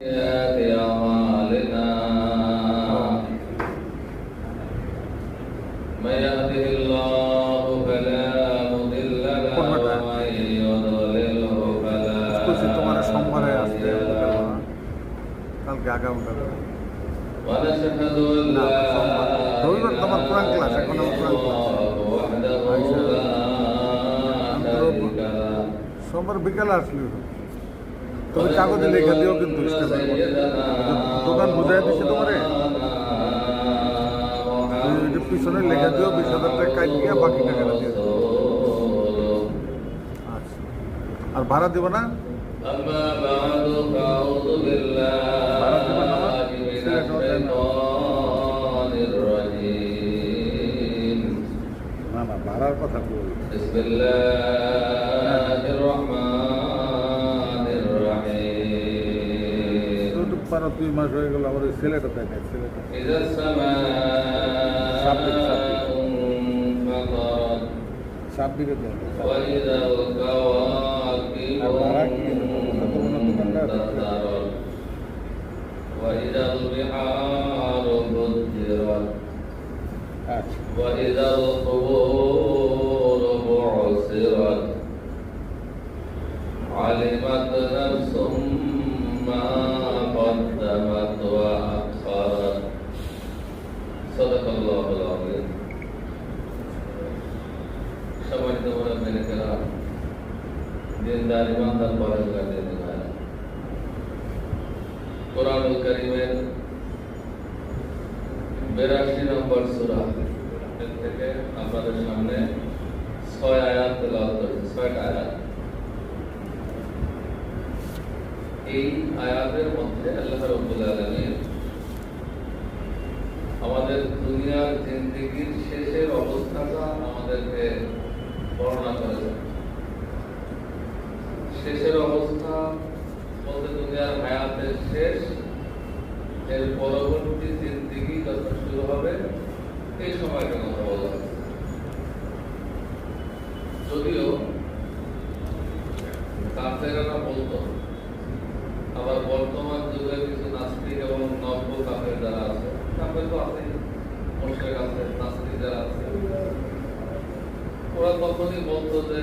أعمالنا من يهده الله فلا مضل له ومن يضلله فلا هادي له ونشهد أن لا إله إلا الله وحده لا شريك له সোমবার বিকালে আসলি তুমি কাগজে লেখা দিও কিন্তু দোকান বুঝাই দিচ্ছে তোমারে পিছনে লেখা দিও 20,000 টাকা কাজ গিয়া বাকি টাকা দিয়ে দিও। আচ্ছা আর ভাড়া দিব না أما بعد فأعوذ بالله من الشيطان الرجيم না না ভাড়ার কথা বলি بسم الله الرحمن الرحيم তো 2 মাস হয়ে গেল আমার ছেলেটা তাই না ছেলেটা إذا السماء انفطرت সাপ দিকে দেন وإذا الكواكب انتثرت وإذا البحار فجرت আচ্ছা وإذا القبور بعثرت علمت نفس ما قدمت وأخرت صدق الله العظيم সম্মানিত মুমিনেরা দিনদার ইমানদার পরহেজগার দিন ভাইরা কোরআনুল কারীমের 82 নম্বর সূরা এর থেকে আপনাদের সামনে 6 আয়াত তেলাওয়াত করেছি 6টা আয়াত। এই আয়াতের মধ্যে আল্লাহ রাব্বুল আলামিন আমাদের দুনিয়ার জিন্দেগির শেষের অবস্থাটা আমাদেরকে বর্ণনা করেছেন। শেষের অবস্থা বলতে দুনিয়ার হায়াতের শেষ, এর পরবর্তী জিন্দেগি যখন শুরু হবে এই সময়টা কথা বলা হয়। যদিও কাফেররা বলতো, আবার বর্তমান যুগের কিছু নাস্তিক এবং নব্য কাফের যারা আছে, কাফের তো আছে, মুশরিক আছে, নাস্তিক যারা আছে, ওরা তখনই বলতো যে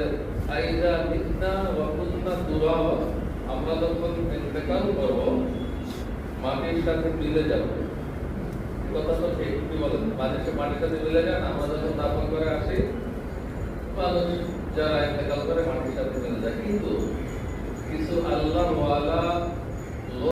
আইদা মিতনা ওয়া কুননা তুরাবা, আমরা যখন ইন্তেকাল করব মাটির সাথে মিলে যাব। কথা তো ঠিক, কি বলেন? মাটির সাথে মিলে যান, আমরা যখন দাফন করে আসি মানুষ যারা ইন্তেকাল করে মাটির সাথে মিলে যায়। কিন্তু কিছু আল্লাহওয়ালা